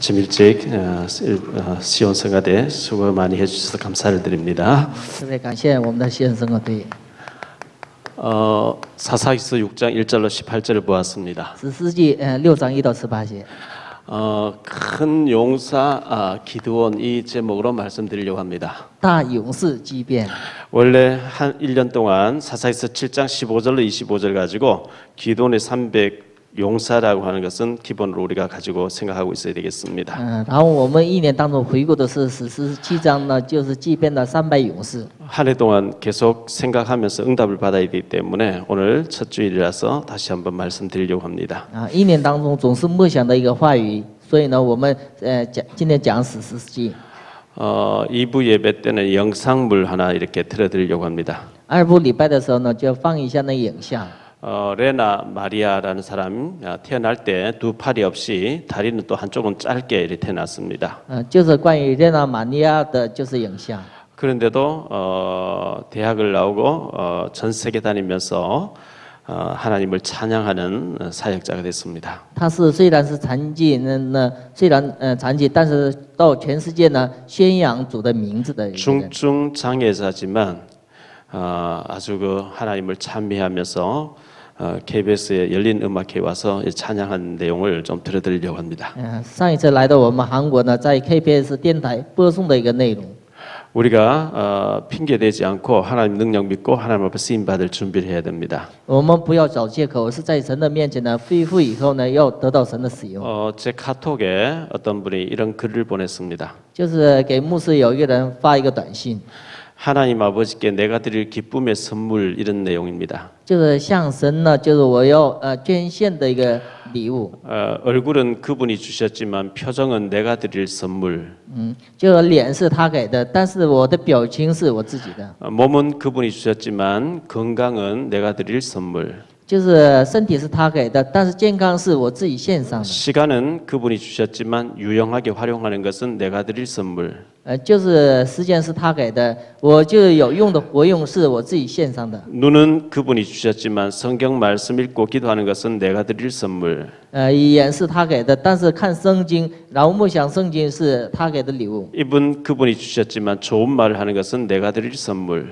아침 일찍 시온성가대 수고 많이 해주셔서 감사를 드립니다. 特别感谢我们的西恩生活队。 사사기서 6장 1절로 18절을 보았습니다. 士师记6章1到18节。 큰 용사 기드온 이 제목으로 말씀드리려고 합니다. 大勇士基遍。 원래 한 1년 동안 사사기서 7장 15절로 25절 가지고 기드온의 300 용사라고 하는 것은 기본으로 우리가 가지고 생각하고 있어야 되겠습니다. 然后我们一年当中回顾的是士师7章呢，就是祭遍了300勇士。 한 해 동안 계속 생각하면서 응답을 받아야 되기 때문에 오늘 첫 주일이라서 다시 한번 말씀드리려고 합니다. 一年当中总是默想的一个话语，所以呢，我们今天讲士师记。 2부 예배 때는 영상물 하나 이렇게 틀어드리려고 합니다. 2部礼拜的时候呢，就放一下那影像。 레나 마리아라는 사람 태어날 때 두 팔이 없이 다리는 또 한쪽은 짧게 이렇게 태어났습니다. 就是关于列那玛利亚的就是影像。 그런데도 대학을 나오고 전 세계 다니면서 하나님을 찬양하는 사역자가 됐습니다. 他是虽然是残疾，虽然残疾，但是到全世界呢宣扬主的名字的人。 중증 장애자지만 아주 그 하나님을 찬미하면서 KBS의 열린 음악회에 와서 찬양한 내용을 좀 들어드리려고 합니다. 上一次来到我们韩国呢，在 KBS 电台播送的一个内容。 우리가 핑계대지 않고 하나님 능력 믿고 하나님 앞에 쓰임 받을 준비를 해야 됩니다. 我们不要找借口，是在神的面前呢恢复以后呢，要得到神的使用。 제 카톡에 어떤 분이 이런 글을 보냈습니다. 就是给牧师有一个人发一个短信， 하나님 아버지께 내가 드릴 기쁨의 선물 이런 내용입니다. 就是向神呢，就是我要捐献的一个礼物。 얼굴은 그분이 주셨지만 표정은 내가 드릴 선물. 就脸是他给的，但是我的表情是我自己的。 몸은 그분이 주셨지만 건강은 내가 드릴 선물. 就是身体是他给的，但是健康是我自己献上的。 시간은 그분이 주셨지만 유용하게 활용하는 것은 내가 드릴 선물. 就是时间是他给的，我就有用的活用是我自己献上的。 눈은 그분이 주셨지만 성경 말씀 읽고 기도하는 것은 내가 드릴 선물. 眼是他给的，但是看圣经，然后默想圣经是他给的礼物。 입은 그분이 주셨지만 좋은 말을 하는 것은 내가 드릴 선물.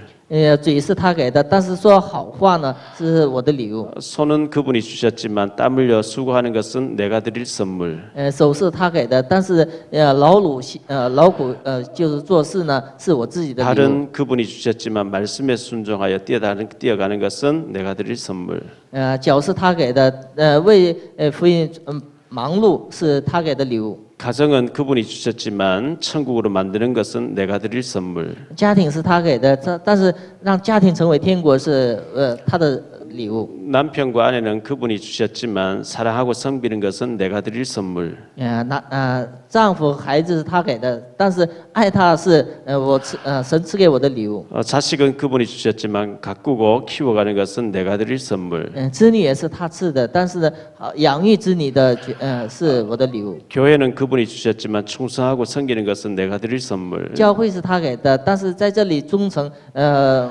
嘴是他给的，但是说好话呢是我的礼物。 손은 그분이 주셨지만 땀 흘려 수고하는 것은 내가 드릴 선물. 手是他给的，但是劳苦就是做事呢是我自己的礼物。 발은 그분이 주셨지만 말씀에 순종하여 뛰어가는 것은 내가 드릴 선물. 脚是他给的，为福音忙碌是他给的礼物。 가정은 그분이 주셨지만 천국으로 만드는 것은 내가 드릴 선물. 家庭是他给的，但是让家庭成为天国是他的礼物。 남편과 아내는 그분이 주셨지만 사랑하고 섬기는 것은 내가 드릴 선물. 丈夫孩子是他给的，但是爱他是神赐给我的礼物。 자식은 그분이 주셨지만 가꾸고 키워가는 것은 내가 드릴 선물. 子女也是他赐的，但是呢，养育子女的是我的礼物。 교회는 그분이 주셨지만 충성하고 섬기는 것은 내가 드릴 선물. 教会是他给的，但是在这里忠诚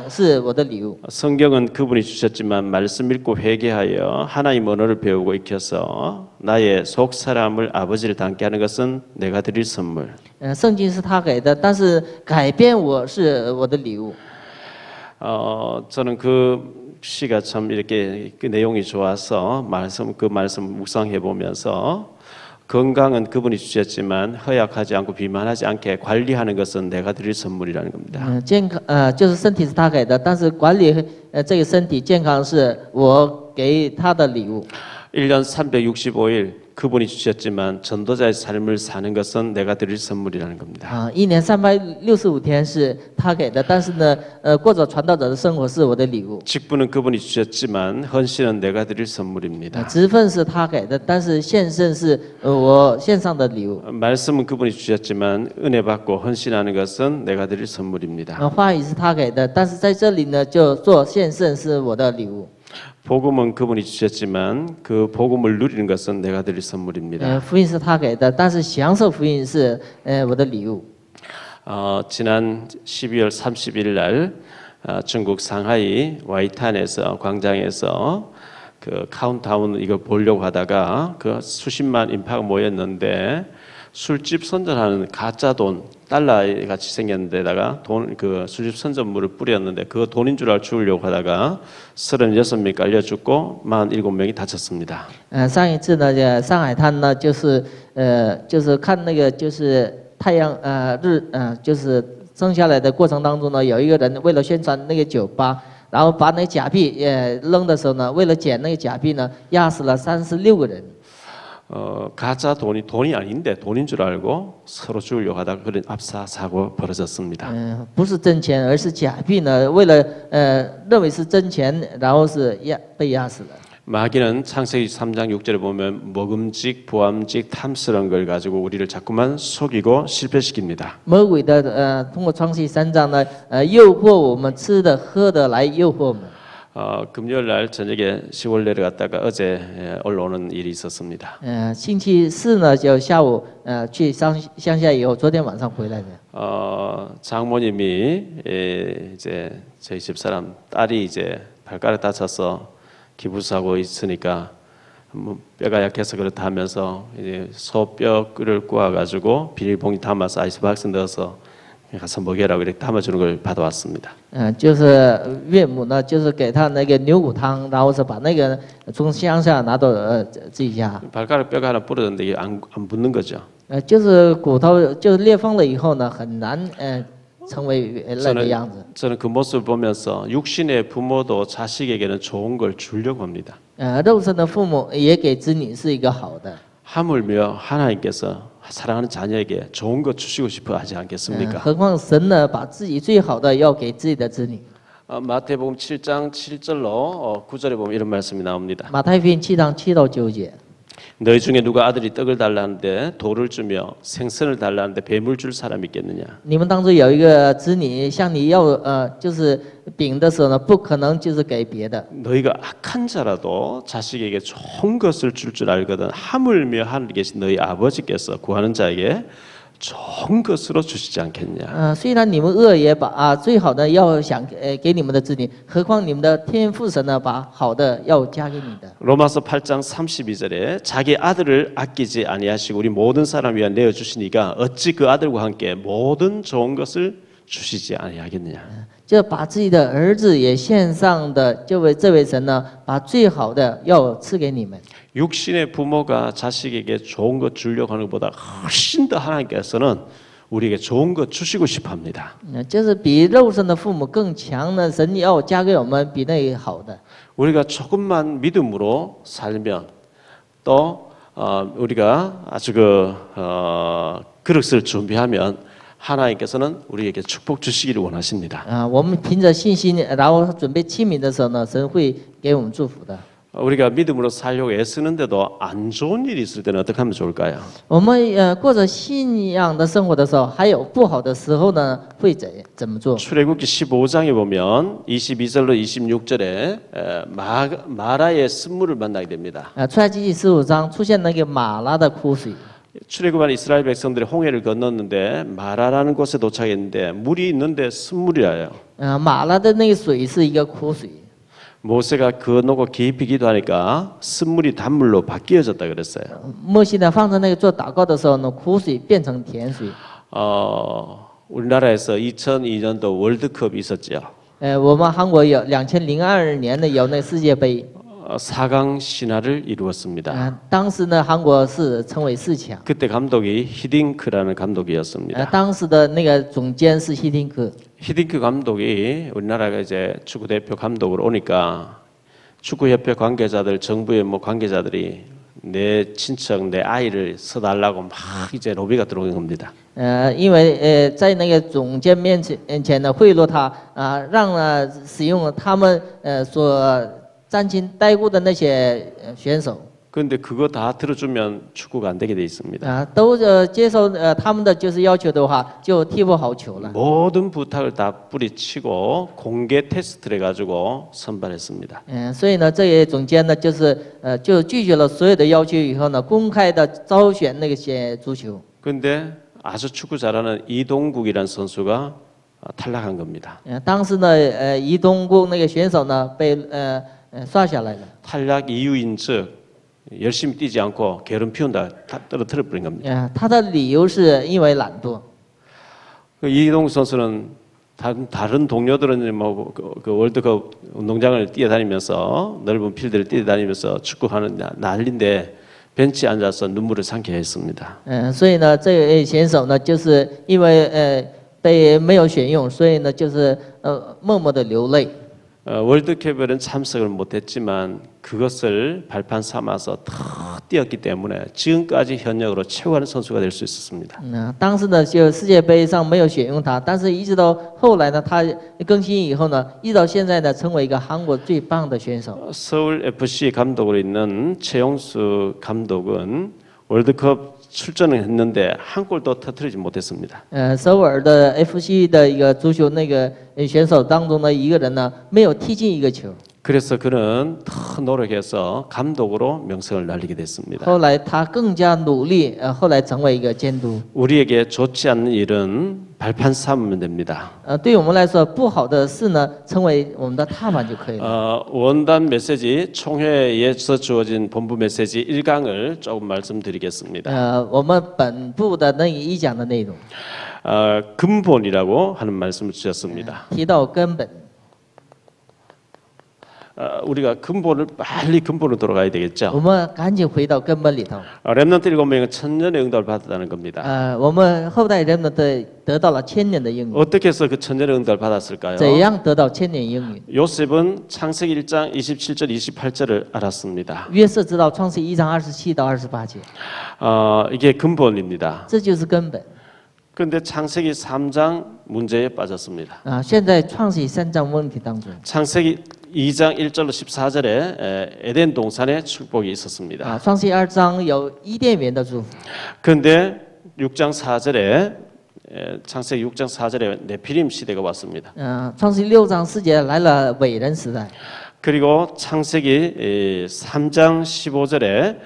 是我的礼物。 성경은 그분이 주셨지만 말씀 읽고 회개하여 하나님 언어를 배우고 익혀서 나의 속 사람을 아버지를 닮게 하는 것은 내가 드릴 선물. 圣经是他给的，但是改变我是我的礼物。 저는 그 시가 참 이렇게 그 내용이 좋아서 그 말씀 묵상해 보면서 건강은 그분이 주셨지만 허약하지 않고 비만하지 않게 관리하는 것은 내가 드릴 선물이라는 겁니다. 健康就是身体是他给的，但是管理这个身体健康是我给他的礼物。 1년 365일 그분이 주셨지만 전도자의 삶을 사는 것은 내가 드릴 선물이라는 겁니다. 一年365天是他给的，但是呢，过着传道者的生活是我的礼物。 직분은 그분이 주셨지만 헌신은 내가 드릴 선물입니다. 职分是他给的，但是献身是我献上的礼物。 말씀은 그분이 주셨지만 은혜 받고 헌신하는 것은 내가 드릴 선물입니다. 话语是他给的，但是在这里呢，就做献身是我的礼物。 복음은 그분이 주셨지만 그 복음을 누리는 것은 내가 드릴 선물입니다. 福音是他给的，但是享受福音是我的礼物。 지난 12월 30일 날 중국 상하이 와이탄에서 광장에서 그 카운트다운 이거 보려고 하다가 그 수십만 인파가 모였는데 술집 선전하는 가짜 돈 달러 같이 생겼는 데다가 그 술집 선전물을 뿌렸는데 그 돈인 줄 알고 죽으려고 하다가 36명이 깔려 죽고 47명이 다쳤습니다. 上一次呢，上海滩呢，就是看那个就是太阳就是生下来的过程当中呢，有一个人为了宣传那个酒吧，然后把那个假币扔的时候呢，为了捡那个假币呢，压死了36个人。 가짜 돈이 아닌데 돈인 줄 알고 서로 죽으려고 하다가 그런 압사 사고 벌어졌습니다. 不是真钱，而是假币呢，为了认为是真钱，然后是被压死了。 마귀는 창세기 3장 6절에 보면 먹음직, 보암직, 탐스러운 걸 가지고 우리를 자꾸만 속이고 실패시킵니다. 魔鬼的通过创世3章呢，诱惑我们吃的喝的来诱惑我们。 금요일 날 저녁에 시골 내려갔다가 어제 올라오는 일이 있었습니다. 星期四呢，就下午去乡下以后，昨天晚上回来的。 장모님이 이제 저희 집사람 딸이 이제 발가락 다쳐서 기부스하고 있으니까 뭐 뼈가 약해서 그렇다 하면서 이제 소뼈를 구워가지고 비닐봉지 담아서 아이스박스 넣어서 가서 먹여라고 이렇게 담아주는 걸 받아왔습니다. 就是岳母呢，就是给他那个牛骨汤，然后是把那个从乡下拿到自己家。 발가락 뼈가 하나 부러졌는데 이게 안 붙는 거죠. 就是骨头就是裂缝了以后呢，很难成为原来的样子。 저는 그 모습을 보면서 육신의 부모도 자식에게는 좋은 걸 주려고 합니다. 肉身的父母也给子女是一个好的。 하물며 하나님께서 사랑하는 자녀에게 좋은 것 주시고 싶어 하지 않겠습니까? 何况神呢，把自己最好的要给自己的子女。 마태복음 7장 7절로 9절에 보면 이런 말씀이 나옵니다. 马太福音7章7到9节。 너희 중에 누가 아들이 떡을 달라는데 돌을 주며 생선을 달라는데 뱀을 줄 사람이 있겠느냐? 你们当中有一个子女向你要就是饼的时候呢，不可能就是给别的。 너희가 악한 자라도 자식에게 좋은 것을 줄 알거든 하물며 하늘에 계신 너희 아버지께서 구하는 자에게 좋은 것으로 주시지 않겠냐? 虽然你们恶也把最好的要想给你们的子女，何况你们的天父神呢，把好的要加给你的。 로마서 8장 32절에 자기 아들을 아끼지 아니하시고 우리 모든 사람 위한 내어 주시니까 어찌 그 아들과 함께 모든 좋은 것을 주시지 아니하겠느냐? 就把自己的儿子也献上的，这位神呢，把最好的要赐给你们。 육신의 부모가 자식에게 좋은 것 주려고 하는 것보다 훨씬 더 하나님께서는 우리에게 좋은 것 주시고 싶어 합니다. 就是比肉身的父母更强呢，神要加给我们比那个好的。 우리가 조금만 믿음으로 살면 또 우리가 아주 그릇을 준비하면 하나님께서는 우리에게 축복 주시기를 원하십니다. 我们凭着信心，然后准备器皿的时候呢，神会给我们祝福的。 우리가 믿음으로 살려고 애쓰는데도 안 좋은 일이 있을 때는 어떻게 하면 좋을까요? 我们过着信仰的生活的时候，还有不好的时候呢，会怎么做？ 출애굽기 15장에 보면 22절로 26절에 마라의 쓴물을 만나게 됩니다. 出埃及记15章出现那个马拉的枯水。 출애굽한 이스라엘 백성들이 홍해를 건넜는데 마라라는 곳에 도착했는데 물이 있는데 쓴물이라요. 马拉的那个水是一个枯水。 모세가 건너고 깊이 기도하니까 쓴물이 단물로 바뀌어졌다 그랬어요. 摩西呢放在那个做祷告的时候呢，苦水变成甜水。 우리나라에서 2002년도 월드컵이 있었죠. 我们韩国有2002年呢有那世界杯。 4강 신화를 이루었습니다. 当时呢韩国是成为4强。 그때 감독이 히딩크라는 감독이었습니다. 当时的那个总监是希丁克。 히딩크 감독이 우리나라가 이제 축구 대표 감독으로 오니까 축구협회 관계자들, 정부의 뭐 관계자들이 내 친척, 내 아이를 써달라고 막 이제 로비가 들어오는 겁니다. 因为在那个总监面前呢贿赂他让使用他们所沾亲带故的那些选手。 그런데 그거 다 들어주면 축구가 안 되게 돼 있습니다. 都接受他们的就是要求的话，就踢不好球了。 모든 부탁을 다 뿌리치고 공개 테스트를 해가지고 선발했습니다. 所以呢，这些总监呢，就拒绝了所有的要求以后呢，公开的招选那些足球。 그런데 아주 축구 잘하는 이동국이라는 선수가 탈락한 겁니다. 当时呢，이동국那个选手呢被刷下来了。 탈락 이유인즉 열심히 뛰지 않고 게으름 피운다 다 떨어뜨려 버린 겁니다. 他的理由是因为懒惰。 이동국 선수는 다른 동료들은 그 월드컵 운동장을 뛰어다니면서 넓은 필드를 뛰어다니면서 축구하는 난리인데 벤치에 앉아서 눈물을 삼키게 했습니다. 所以呢，这位选手呢，就是因为被没有选用，所以呢，就是默默的流泪。 월드컵에는 참석을 못했지만 그것을 발판 삼아서 더 뛰었기 때문에 지금까지 현역으로 최고하는 선수가 될 수 있었습니다. 当时呢，就世界杯上没有选用他，但是一直到后来呢，他更新以后呢，一直到现在呢，成为一个韩国最棒的选手。 서울 FC 감독으로 있는 최용수 감독은 월드컵 출전을 했는데 한 골도 터뜨리지 못했습니다. 首尔的 FC 的一个足球那个选手当中的一个人呢，没有踢进一个球。 그래서 그는 더 노력해서 감독으로 명성을 날리게 됐습니다. 后来他更加努力，后来成为一个监督。 우리에게 좋지 않는 일은 발판 삼으면 됩니다. 对我们来说不好的事呢，成为我们的踏板就可以了。 원단 메시지 총회에서 주어진 본부 메시지 1강을 조금 말씀드리겠습니다. 我们本部的那一讲的内容 근본이라고 하는 말씀을 주셨습니다. 提到根本。 우리가 빨리 근본으로 돌아가야 我 되겠죠. 们赶紧回到根本里头。 렘넌트 7명은 천년의 응답을 받았다는 겁니다. 我们后代人们得到了千年的应允。 어떻게 해서 그 천년의 응답을 받았을까요? 怎样得到千年应允？ 요셉은 창세기 1장 27절 28절을 알았습니다. 约瑟知道创世1章27到28节， 이게 근본입니다. 这就是根本。 그런데 창세기 3장 문제에 빠졌습니다. 现在创世3章问题当中， 창세기 2장 1절로 14절에 에덴 동산의 축복이 있었습니다. 创世2章有伊甸园的祝福。 그런데 6장 4절에 창세기 6장 4절에 네피림 시대가 왔습니다. 创世6章4节来了伟人时代。 그리고 창세기 3장 15절에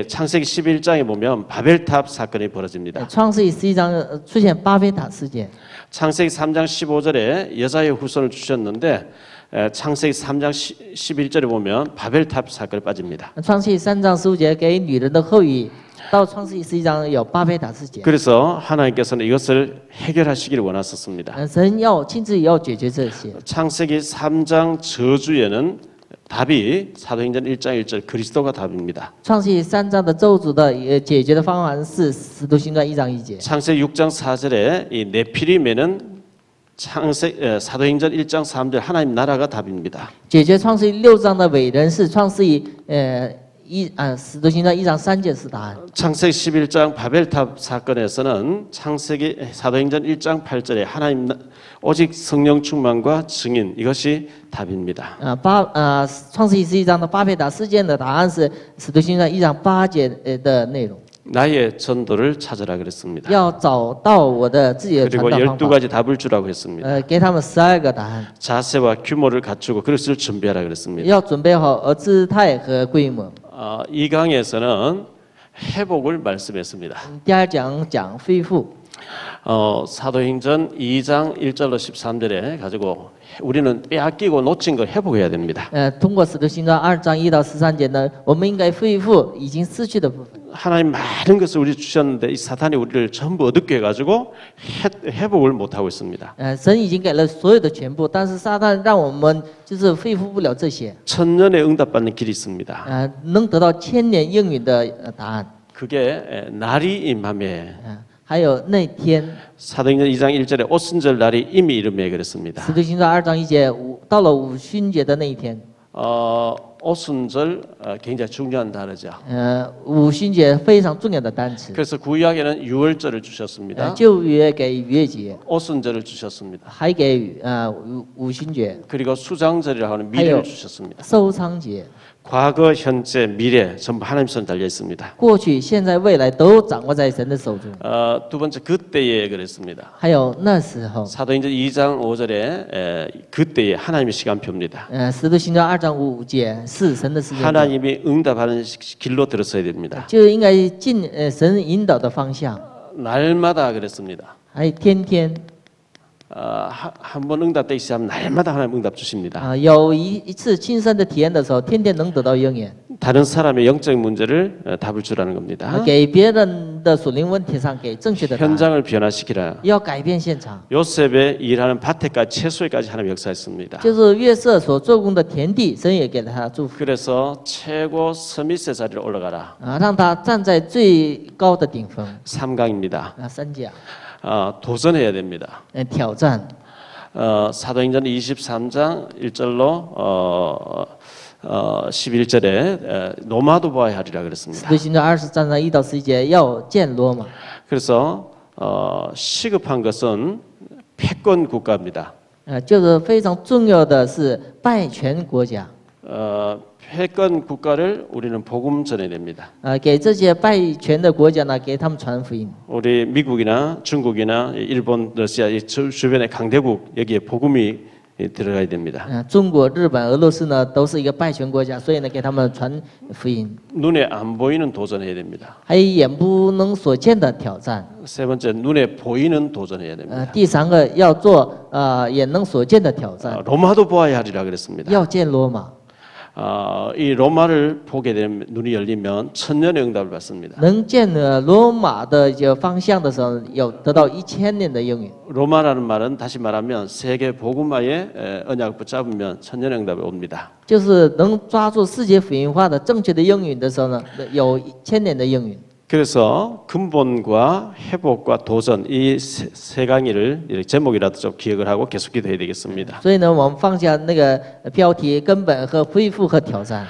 창세기 11장에 보면 바벨탑 사건이 벌어집니다. 创世11章出现巴菲塔事件。 창세기 3장 15절에 여자의 후손을 주셨는데 창세기 3장 11절에 보면 바벨탑 사건에 빠집니다. 创世3章15节给女人的后裔，到创世11章有巴菲塔事件。 그래서 하나님께서는 이것을 해결하시기를 원하셨습니다. 神要亲自要解决这些。 창세기 3장 저주에는 답이 사도행전 1장 1절 그리스도가 답입니다. 创世3章的咒诅的解决的方案是使徒行传1章1节。 창세기 6장 4절에 이 네피림에는 사도행전 1장 3절 하나님 나라가 답입니다. 解决创世6章的伟人是创世使徒行传1章3节是答案。 창세기 11장 바벨탑 사건에서는 창세기 사도행전 1장 8절에 하나님 오직 성령 충만과 증인 이것이 답입니다. 创世11章的巴菲塔事件的答案是使徒行传1章8节的内容。 나의 전도를 찾으라 그랬습니다. 要找到我的自己的传 그리고 道方法。 12가지 답을 주라고 했습니다. 给他们12个答案， 자세와 규모를 갖추고 그것을 준비하라 그랬습니다. 要准备好姿态和规模。 이 강에서는 회복을 말씀했습니다. 第2讲讲恢复。 사도행전 2장 1절로 13절에 가지고 우리는 빼앗기고 놓친 걸 회복해야 됩니다. 通过使徒行传2章1到13节呢，我们应该恢复已经失去的部分。 하나님 많은 것을 우리 주셨는데 이 사탄이 우리를 전부 얻게 해가지고 회복을 못 하고 있습니다. 神已经给了所有的全部，但是撒旦让我们就是恢复不了这些。 천년의 응답받는 길이 있습니다. 能得到千年应允的答案。 그게 날이 임함에 还有那天， 사도행전 2장 1절에 오순절 날이 이미 이름에 그랬습니다. 使徒行传2章1节，到了五旬节的那一天。 오순절 굉장히 중요한 단어죠. 五旬节非常重要的单词。 그래서 구약에는 유월절을 주셨습니다. 旧约给逾越节， 오순절을 주셨습니다. 还给五旬节， 그리고 수장절이라고 하는 미래를 주셨습니다. 收仓节。 과거, 현재, 미래 전부 하나님 손에 달려 있습니다. 过去、现在、未来都掌握在神的手中。 두 번째 그때에 그랬습니다. 还有那时候， 사도행전 2장 5절에 그때에 하나님의 시간표입니다. 使徒行传2章5节是神的时间表， 하나님이 응답하는 길로 들었어야 됩니다. 就应该进神引导的方向。 날마다 그랬습니다. 还天天， 한 번 응답되기 시작하면 날마다 하나님 응답 주십니다. 有一次亲身的体验的时候，天天能得到应验。 다른 사람의 영적 문제를 답을 주라는 겁니다. 给别人的属灵问题上给正确的答案， 현장을 변화시키라. 要改变现场。 요셉의 일하는 밭에까지 채소에까지 하나님 역사했습니다. 就是约瑟所做工的田地，神也给了他祝福 그래서 최고 서밋의 자리로 올라가라. 让他站在最高的顶峰 3강입니다. 三甲， 도전해야 됩니다. 挑战。 사도행전 23장 1절로 11절에 노마도 보아야 하리라 使 그랬습니다. 徒行传20章的1到11节要见罗马。 그래서 시급한 것은 패권 국가입니다. 就是非常重要的是拜权国家。 패권 국가를 우리는 복음 전해야 됩니다. 给这些拜权的国家呢，给他们传福音。 우리 미국이나 중국이나 일본, 러시아 이 주변의 강대국 여기에 복음이 들어가야 됩니다. 中国、日本、俄罗斯呢，都是一个拜权国家，所以呢，给他们传福音。 눈에 안 보이는 도전해야 됩니다. 还有眼不能所见的挑战。 세 번째 눈에 보이는 도전해야 됩니다. 第三个要做眼能所见的挑战， 로마도 보아야 하리라 그랬습니다. 要见罗马。 이 로마를 보게 되면 눈이 열리면 천년의 응답을 받습니다. 能见罗马的这个方向的时候，有得到1000年的应允。 로마라는 말은 다시 말하면 세계 복음화의 언약을 붙잡으면 천년의 응답이 옵니다. 就是能抓住世界福音化的正确的应允的时候呢，有1000年的应允。 그래서 근본과 회복과 도전 이 세 강의를 이렇게 제목이라도 좀 기억을 하고 계속 기도해야 되겠습니다. 所以呢，我们放下那个标题，根本和恢复和挑战。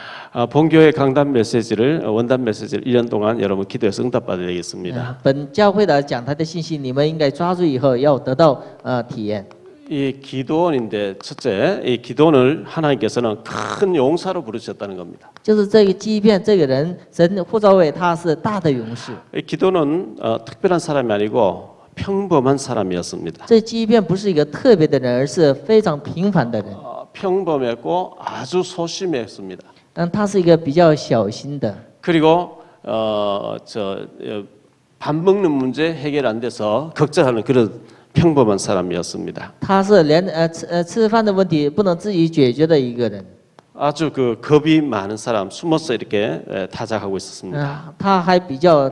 본교회 강단 메시지를 원단 메시지를 1년 동안 여러분 기도해서 응답받아야 되겠습니다. 本教会的讲台的信息，你们应该抓住以后要得到体验。 이 기도원인데 첫째, 이 기도원을 하나님께서는 큰 용사로 부르셨다는 겁니다. 就是这个基遍这个人，神呼召为他是大的勇士。 이 기도는 특별한 사람이 아니고 평범한 사람이었습니다. 这基遍不是一个特别的人，而是非常平凡的人。 평범했고 아주 소심했습니다. 但他是一个比较小心的。 그리고 밥 먹는 문제 해결 안 돼서 걱정하는 그런 평범한 사람이었습니다. 他是连吃饭的问题不能自己解决的一个人。 아주 그 겁이 많은 사람, 숨어서 이렇게 타작하고 있었습니다. 他还比较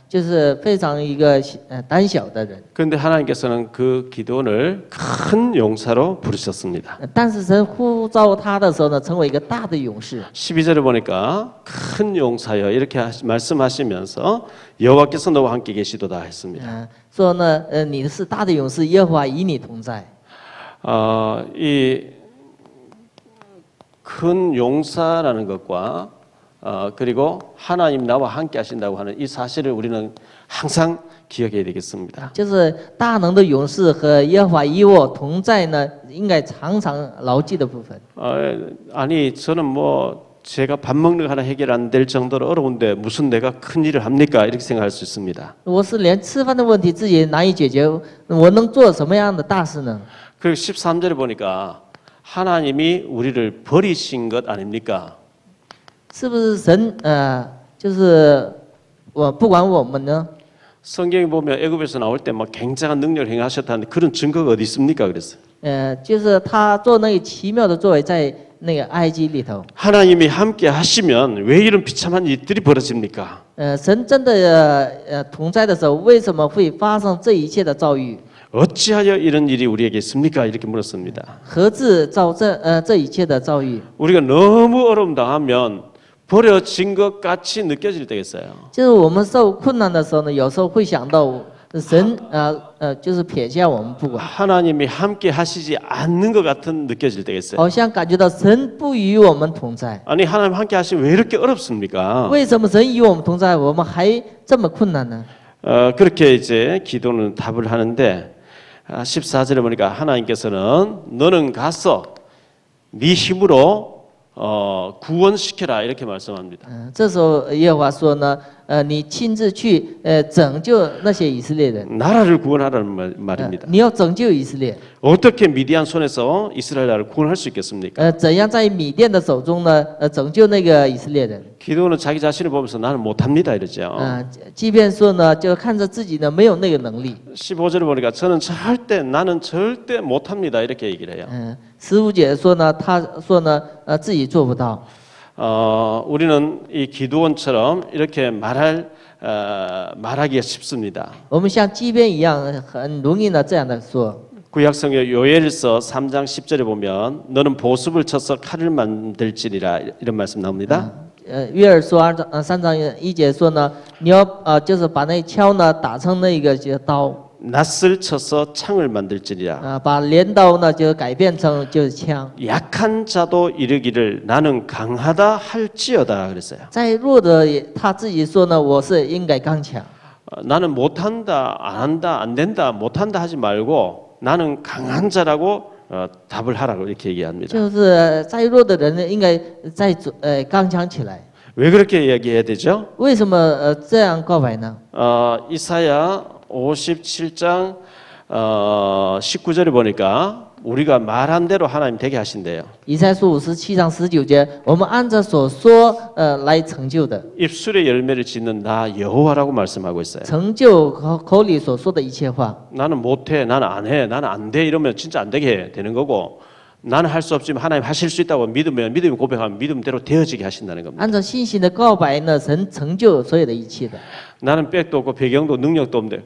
就是非常一个胆小的人。 그런데 하나님께서는 그 기도원을 큰 용사로 부르셨습니다. 但是神呼召他的时候呢，成为一个大的勇士。 12절에 보니까 큰 용사여 이렇게 말씀하시면서 여호와께서 너와 함께 계시도다 했습니다. 说呢，你是大的勇士，耶和华与你同在。 이 큰 용사라는 것과 그리고 하나님 나와 함께 하신다고 하는 이 사실을 우리는 항상 기억해야 되겠습니다. 就是大能的勇士和耶和华与我同在呢，应该常常牢记的部分。 아니 저는 뭐 제가 밥 먹는 거 하나 해결 안 될 정도로 어려운데 무슨 내가 큰 일을 합니까? 이렇게 생각할 수 있습니다. 我是连吃饭的问题自己难以解决，我能做什么样的大事呢？ 그리고 13절에 보니까 하나님이 우리를 버리신 것 아닙니까? 是不是神就是我不管我们呢？ 성경에 보면 애굽에서 나올 때 막 굉장한 능력을 행하셨다는데 그런 증거가 어디 있습니까? 그랬어요. 就是他做那个奇妙的作为在那个埃及里头。 하나님이 함께 하시면 왜 이런 비참한 일들이 벌어집니까? 神真的同在的时候，为什么会发生这一切的遭遇？ 어찌하여 이런 일이 우리에게 있습니까? 이렇게 물었습니다. 何至造这一切的遭遇？ 우리가 너무 어려움 당하면 버려진 것 같이 느껴질 때가 있어요. 就是我们受困难的时候呢，有时候会想到神就是撇下我们不管， 하나님이 함께 하시지 않는 것 같은 느껴질 때가 있어요. 好像感觉到神不与我们同在。 아니 하나님 함께 하시면 왜 이렇게 어렵습니까? 为什么神与我们同在，我们还这么困难呢？ 그렇게 이제 기도는 답을 하는데 14절에 보니까 하나님께서는 너는 가서 네 힘으로 구원시켜라 이렇게 말씀합니다. 这时候耶和华说呢，你亲自去拯救那些以色列人， 나라를 구원하라는 말입니다. 你要拯救以色列。 어떻게 미디안 손에서 이스라엘 나라를 구원할 수 있겠습니까? 怎样在米甸的手中呢？拯救那个以色列人。 기도는 자기 자신을 보면서 나는 못합니다 이러죠. 即便说呢，就看着自己呢没有那个能力。 15절을 보니까 나는 절대 못합니다 이렇게 얘기를 해요. 15节说呢，他说呢，自己做不到。 우리는 이 기도원처럼 이렇게 말하기가 쉽습니다. 我们像基边一样，很容易呢这样的说。 구약성경 요엘서 3장 10절에 보면 너는 보습을 쳐서 칼을 만들지니라 이런 말씀 나옵니다. 约珥书3章1节说呢，你要就是把那锹呢打成那个刀， 낫을 쳐서 창을 만들지니라. 把镰刀呢就改变成就是枪。 약한 자도 이르기를 나는 강하다 할지어다 그랬어요. 再弱的他自己说呢，我是应该刚强。 나는 못한다, 안 한다, 안 된다, 못한다 하지 말고 나는 강한 자라고 답을 하라고 이렇게 얘기합니다. 就是再弱的人呢，应该再刚强起来。 왜 그렇게 얘기해야 되죠? 为什么这样告白呢？ 이사야 57장 19절에 보니까 우리가 말한 대로 하나님 되게 하신대요. 以赛亚书57章19节，我们按照所说来成就的， 입술의 열매를 짓는 나 여호와라고 말씀하고 있어요. 成就口里所说的一切话。 나는 못해, 나는 안 해, 나는 안 돼 이러면 진짜 안 되게 되는 거고 나는 할 수 없지만 하나님 하실 수 있다고 믿으면 믿음 고백하면 믿음대로 되어지게 하신다는 겁니다. 按照信心的告白呢，神成就所有的一切的。 나는 백도 없고 배경도 능력도 없는데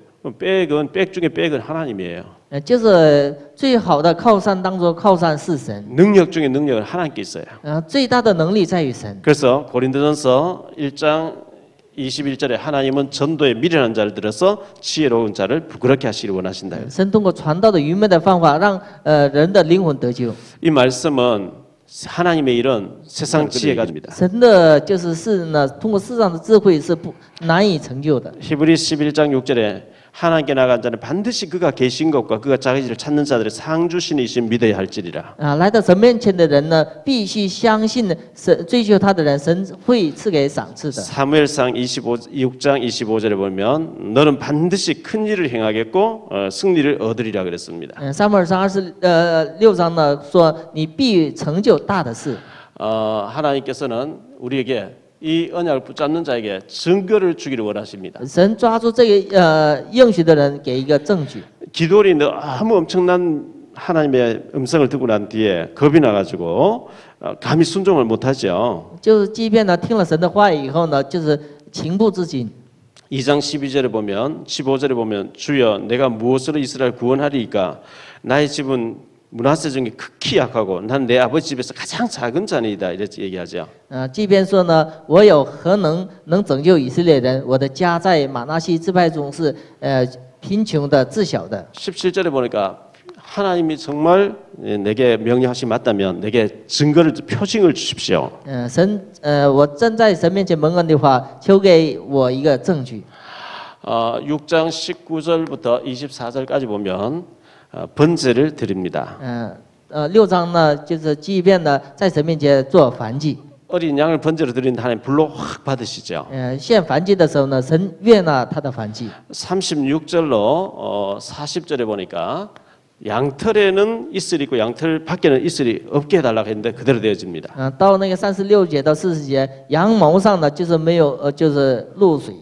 백 중에 백은 하나님이에요. 就是最好的靠山当中靠山是神， 능력 중에 능력은 하나님께 있어요. 最大的能力在于神。 그래서 고린도전서 1장 21절에 하나님은 전도에 미련한 자를 들어서 지혜로운 자를 부끄럽게 하시기를 원하신다. 神通过传道的愚昧的方法，让人的灵魂得救。 이 말씀은 하나님의 일은 세상 지혜가 아닙니다. 神的是呢，通过世上的智慧是不难以成就的。 히브리 11장 6절에 하나님께 나간 자는 반드시 그가 계신 것과 그가 자기를 찾는 자들의 상 주신이신 믿어야 할지리라. 来到神面前的人呢，必须相信神追求他的人，神会赐给赏赐的。 사무엘상 6장 25절에 보면 너는 반드시 큰 일을 행하겠고 승리를 얻으리라 그랬습니다. 撒母耳上26章呢说，你必成就大的事。 하나님께서는 우리에게 이 언약을 붙잡는 자에게 증거를 주기를 원하십니다. 神抓住这个应许的人，给一个证据。 기도원이 너무 엄청난 하나님의 음성을 듣고 난 뒤에 겁이 나가지고 감히 순종을 못하죠. 就是即便呢听了神的话语以后呢，就是情不自禁。 2장 12절에 보면 15절에 보면 주여 내가 무엇으로 이스라엘 구원하리이까 나의 집은 므낫세 중에 극히 약하고 난 내 아버지 집에서 가장 작은 자니이다 이렇게 얘기하죠. 即便说呢，我有何能拯救以色列人？我的家在马拿西支派中是贫穷的、自小的。 17절에 보니까 하나님이 정말 내게 명령하시 맞다면 내게 증거를 표징을 주십시오. 我站在神面前蒙恩的话，求给我一个证据。 6장 19절부터 24절까지 보면 번제를 드립니다. 6章呢，就是即便呢在神面前做燔祭。 어린 양을 번제로 드리는 하나님 불로 확 받으시죠. 献燔祭的时候呢，神悦纳他的燔祭。 36절로 40절에 보니까 양털에는 이슬이 있고 양털 밖에는 이슬이 없게 해달라고 했는데 그대로 되어집니다. 到那个36节到40节，羊毛上呢就是没有就是露水。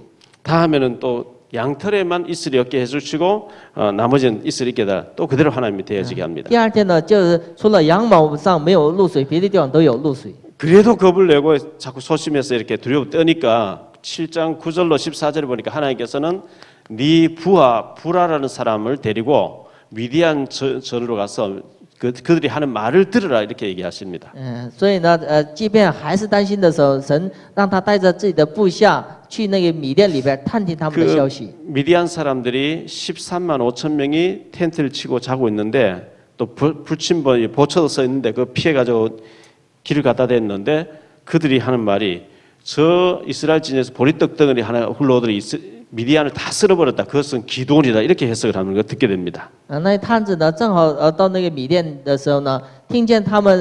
다음에는 또 양털에만 이슬이 없게 해주시고 나머지는 이슬이 있게 해달라 또 그대로 하나님이 되어지게 합니다. 第二天呢，就是除了羊毛上没有露水，别的地方都有露水。 그래도 겁을 내고 자꾸 소심해서 이렇게 두려워 떠니까 7장 9절로 14절에 보니까 하나님께서는 네 부하 부라라는 사람을 데리고 미디안 전으로 가서 그들이 하는 말을 들으라 이렇게 얘기하십니다. 所以呢，即便还是担心的时候，神让他带着自己的部下去那个米甸里边探听他们的消息。 미디안 사람들이 13만 5천 명이 텐트를 치고 자고 있는데 또 불침번이 보초도 서 있는데 그 피해가지고 길을 갖다 댔는데 그들이 하는 말이 저 이스라엘 진에서 보리떡 덩어리 하나 흘러오더니 미디안을 다 쓸어버렸다. 그것은 기도원이다. 이렇게 해석을 하는 걸 듣게 됩니다. 那探子呢，正好到那个米甸的时候呢，听见他们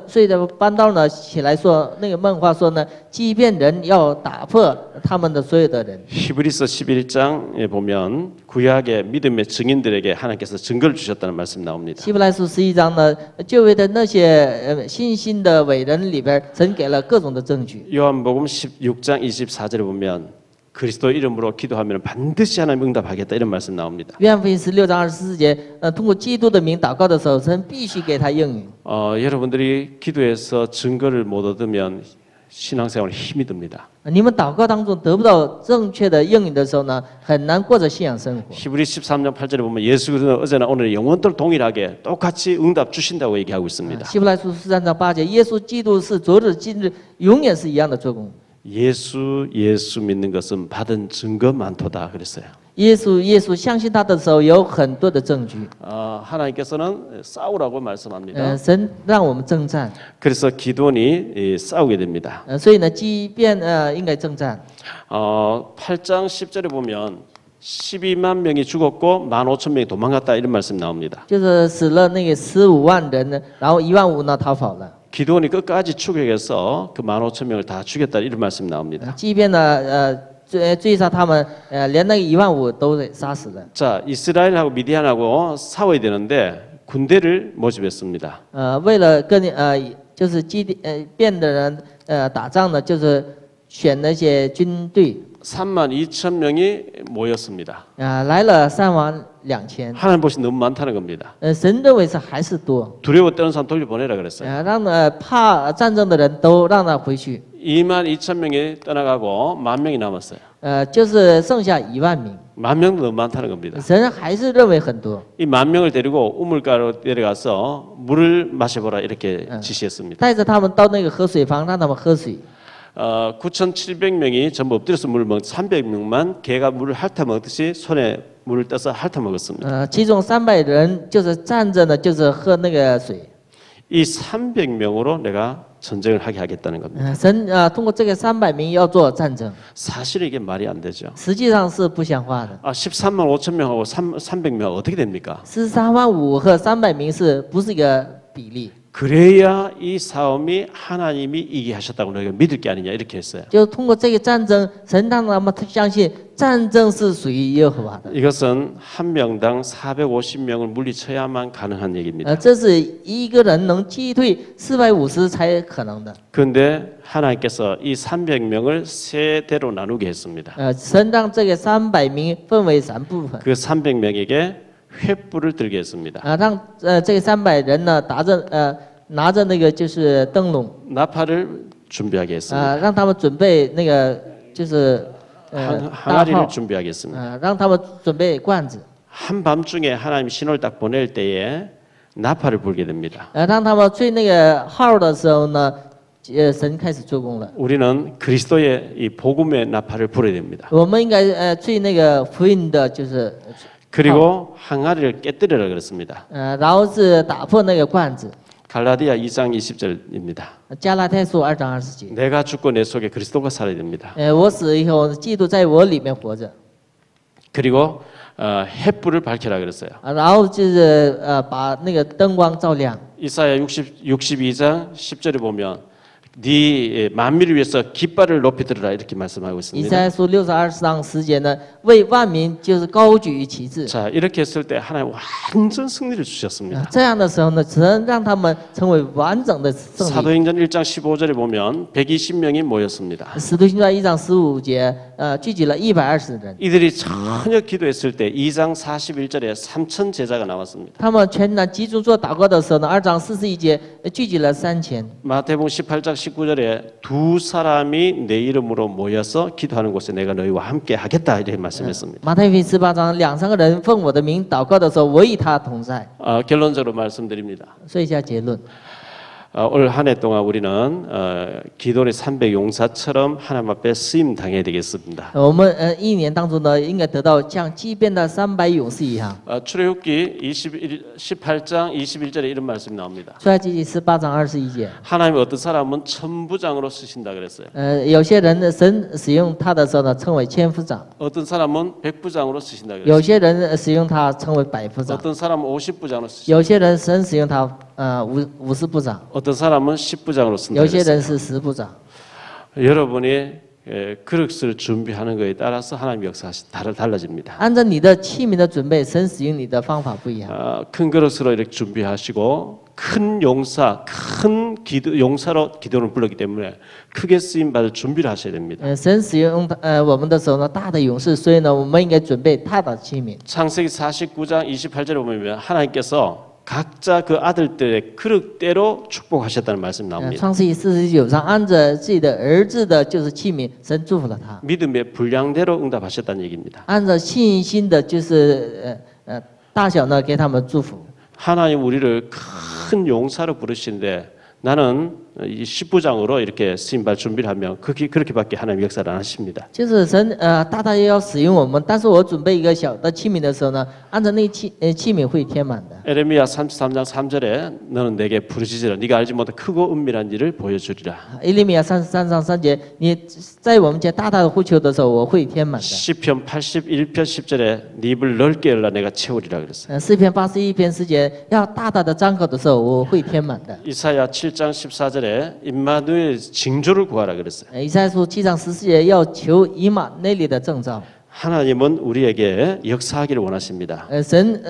睡着搬道呢起来说那个梦话说呢，即便人要打破他们的所有的人。 히브리서 11장에 보면 구약의 믿음의 증인들에게 하나님께서 증거를 주셨다는 말씀이 나옵니다. 希伯来书11章呢，就为的那些信心的伟人里边，神给了各种的证据。 요한복음 16장 24절에 보면 그리스도 이름으로 기도하면 반드시 하나님 응답하겠다 이런 말씀 나옵니다. 约翰福音16章24节，通过基督的名祷告的时候，神必须给他应允。 여러분들이 기도해서 증거를 못 얻으면 신앙생활에 힘이 듭니다. 你们祷告当中得不到正确的应允的时候呢，很难过着信仰生活。 히브리 13장 8절에 보면 예수 그리스도는 어제나 오늘 영원토록 동일하게 똑같이 응답 주신다고 얘기하고 있습니다. 希伯来书13章8节，耶稣基督是昨日今日永远是一样的做工。 예수 믿는 것은 받은 증거 많도다 그랬어요. 耶稣相信他的时候有很多的证据。 하나님께서는 싸우라고 말씀합니다. 神让我们征战。 그래서 기도원이 싸우게 됩니다. 所以呢，即便应该征战。 8장 10절에 보면 12만 명이 죽었고 15,000명이 도망갔다 이런 말씀 나옵니다. 就是死了那个15万人呢，然后1万5呢逃跑了。 기도원이 끝까지 추격해서 그 15,000명을 다 죽였다 이런 말씀 나옵니다. 即便呢追杀他们，连那个1万5都杀死了。 자, 이스라엘하고 미디안하고 싸워야 되는데 군대를 모집했습니다. 为了跟就是变的人打仗呢，就是选那些军队。 32,000명이 모였습니다. 来了3万2千。 하나님 보시 너무 많다는 겁니다. 神认为是还是多。 두려워 떠는 사람 돌려보내라 그랬어요. 让怕战争的人都让他回去。 22,000명이 떠나가고 10,000명이 남았어요. 就是剩下1万名。 10,000명도 너무 많다는 겁니다. 神还是认为很多。 이 10,000명을 데리고 우물가로 내려가서 물을 마셔보라 이렇게 지시했습니다. 带着他们到那个河水旁，让他们喝水。 9,700명이 전부 엎드려서 물을 먹 300명만 개가 물을 핥아 먹듯이 손에 물을 떠서 핥아 먹었습니다. 其中300人就是站着呢，就是喝那个水。 이 300명으로 내가 전쟁을 하게 하겠다는 겁니다. 神通过这个300名要做战争。 사실 이게 말이 안 되죠. 实际上是不像话的。 13만 5천 명하고 300명 어떻게 됩니까? 13万5和300名是不是一个比例？ 그래야 이 싸움이 하나님이 이기게 하셨다고 너희가 믿을 게 아니냐 이렇게 했어요. 就通过这个战争，神让他们相信战争是属于耶和华的。 이것은 한 명당 450명을 물리쳐야만 가능한 얘기입니다. 这是一个人能击退450才可能的。 그런데 하나님께서 이 300명을 세 대로 나누게 했습니다. 神让这个300名分为3部分。 그 300명에게 횃불을 들게 했습니다. 让这个300人呢拿着那个就是灯笼。 나팔을 준비하게 했습니다. 让他们准备那个就是大 항아리를 炮。 준비하게 했습니다. 让他们准备罐子。 한밤중에 하나님 신호를 딱 보낼 때에 나팔을 불게 됩니다. 让他们吹那个号的时候呢，神开始做工了。 우리는 그리스도의 이 복음의 나팔을 불어야 됩니다. 我们应该吹那个福音的，就是。 그리고 항아리를 깨뜨리라 그랬습니다. 然后是打破那个罐子。 갈라디아 2장 20절입니다. 加拉太书2章20节。 내가 죽고 내 속에 그리스도가 살아야 됩니다. 我死以后，基督在我里面活着。 그리고 횃불을 밝혀라 그랬어요. 然后就是把那个灯光照亮。 이사야 62장 10절에 보면 네 만민을 위해서 깃발을 높이 들으라 이렇게 말씀하고 以 있습니다. 赛亚书62章10节呢，为万民就是高举旗帜。 자, 이렇게 했을 때 하나님 완전 승리를 주셨습니다. 这样的时候呢，神让他们成为完整的胜利。 사도행전 1장 15절에 보면 120명이 모였습니다. 使徒行传1章15节，聚集了120人。 이들이 전혀 기도했을 때 2장 41절에 3천 제자가 나왔습니다. 他们全然集中做祷告的时候呢，2章41节聚集了3000。 마태복음 18장 19절에 두 사람이 내 이름으로 모여서 기도하는 곳에 내가 너희와 함께 하겠다 이렇게 말씀했습니다. 马太福音18章，2、3个人奉我的名祷告的时候，我与他同在。 결론적으로 말씀드립니다. 说一下结论。올 한 해 동안 우리는 기도의 300 용사처럼 하나님 앞에 쓰임 당해야 되겠습니다. 我们一年当中呢，应该得到像畸变的300勇士一样。 출애굽기 18장 21절에 이런 말씀이 나옵니다. 出埃及记18章21节， 하나님이 어떤 사람은 천부장으로 쓰신다 그랬어요. 有些人呢，神使用他的时候呢，称为千夫长； 어떤 사람은 백부장으로 쓰신다 有 그랬어요. 些人使用他称为百夫长； 어떤 사람은 50부장으로 쓰신다. 有些人神使用他50部长； 어떤 사람은 10부장으로 쓴다 有些 그랬어요. 人是10部长。 여러분이 그릇을 준비하는 것에 따라서 하나님 역사가 달라집니다. 按照你的器皿的准备，神使用你的方法不一样。 큰 그릇으로 이렇게 준비하시고 큰 용사, 큰 용사로 기도를 불렀기 때문에 크게 쓰임 받을 준비를 하셔야 됩니다. 神使用我们的时候呢，大的勇士，所以呢，我们应该准备大的器皿。 창세기 49장 28절에 보면 하나님께서 각자 그 아들들의 그릇대로 축복하셨다는 말씀이 나옵니다. 创世纪49章，按着自己的儿子的就是器皿，神祝福了他； 믿음의 분량대로 응답하셨다는 얘기입니다. 按照信心的就是大小呢，给他们祝福。 하나님 우리를 큰 용사로 부르시는데 나는 이 10부장으로 이렇게 쓰임받을 준비를 하면 그렇게밖에 하나님 역사를 안 하십니다. 就是神大大要使用我们，但是我准备一个小的器皿的时候呢，按照那器皿会填满的。 에레미야 33장 3절에 너는 내게 부르짖으라 네가 알지 못한 크고 은밀한 일을 보여주리라. 耶利米亚33章3节，你在我们家大大的呼求的时候，我会填满的。 시편 81편 10절에 네 입을 넓게 열라 내가 채우리라 그랬어요. 诗篇81篇10节，要大大的张口的时候，我会填满的。 이사야 7장 14절에 임마누엘 징조를 구하라 그랬어요. 以赛亚书7章14节，要求以马内利的证照。 하나님은 우리에게 역사하기를 원하십니다. 神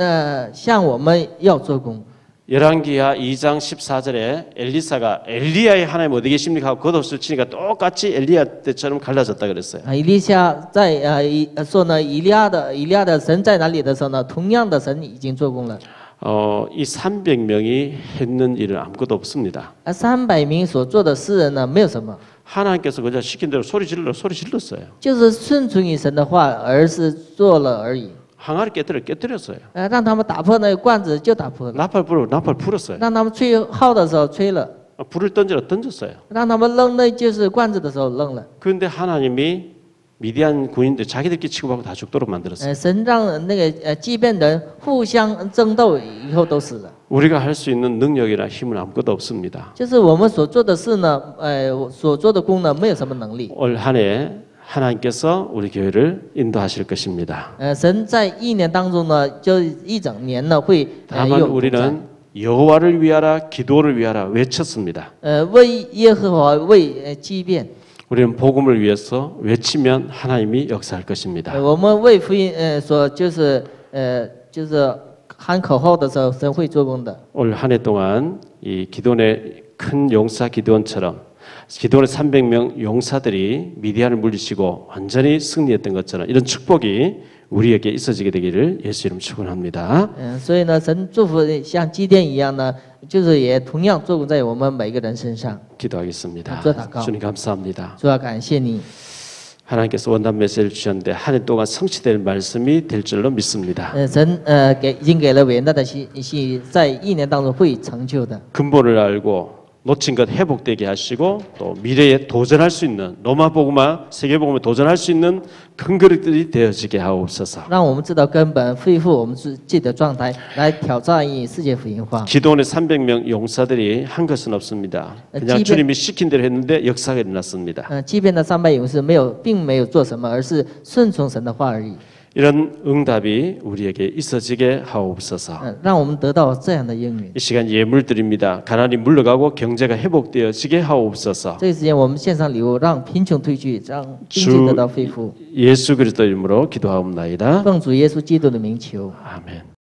向我们要做工。 열왕기하 2장 14절에 엘리사가 엘리야의 하나님 어디 계십니까 하고 겉옷을 치니까 똑같이 엘리야 때처럼 갈라졌다 그랬어요. 以利夏在说呢，以利亚的神在哪里的时候呢，同样的神已经做工了。 이 300명이 했는 일은 아무것도 없습니다. 300名所做的诗人呢，没有什么， 하나님께서 그저 시킨 대로 소리 질렀어요. 就是顺从于神的话，而是做了而已。 항아리 깨뜨렸어요. 让他们打破那个罐子就打破了， 나팔 불었어요. 让他们吹号的时候吹了， 불을 던졌어요. 让他们扔那就是罐子的时候扔了。 그런데 하나님이 미디안 군인들 자기들끼리 치고받고 다 죽도록 만들었어요. 神让那个畸变人互相争斗，以后都死了。 우리가 할 수 있는 능력이나 힘은 아무것도 없습니다. 就是我们所做的事呢，所做的工呢，没有什么能力。 올 한 해 하나님께서 우리 교회를 인도하실 것입니다. 神在一年当中呢，就一整年呢会 다만 有 우리는 여호와를 위하라 기도를 위하라 외쳤습니다. 为耶和华为畸变。 우리는 복음을 위해서 외치면 하나님이 역사할 것입니다. 我们为福音所就是喊口号的时候，神会做工的。 올 한 해 동안 이 기도원의 큰 용사 기도원처럼 기도원의 300명 용사들이 미디안을 물리치고 완전히 승리했던 것처럼 이런 축복이 우리에게 있어지게 되기를 예수 이름 축원합니다. 所以呢，神祝福像基甸一样呢，就是也同样做工在我们每个人身上。 기도하겠습니다. 기도하고. 주님 감사합니다. 主要感谢你， 하나님께서 원단 메시지를 주셨는데 한 해 동안 성취될 말씀이 될 줄로 믿습니다. 神已经给了伟大的信息，在一年当中会成就的。 근본을 알고 놓친 것 회복되게 하시고 또 미래에 도전할 수 있는 로마 복음화 세계 복음에 도전할 수 있는 큰 그릇들이 되어지게 하옵소서. 让我们知道根本，恢复我们自己的状态，来挑战世界福音化。 기도원의 300명 용사들이 한 것은 없습니다. 그냥 주님이 시킨 대로 했는데 역사가 일어났습니다. 即便那300勇士并没有做什么，而是顺从神的话而已。 이런 응답이 우리에게 있어지게 하옵소서. 让我们得到这样的应允。 이 시간 예물 드립니다. 가난이 물러가고 경제가 회복되어지게 하옵소서. 这个时间我们献上礼物，让贫穷退去，让经济得到恢复。 예수 그리스도 이름으로 기도하옵나이다. 奉主耶稣基督的名求。 아멘.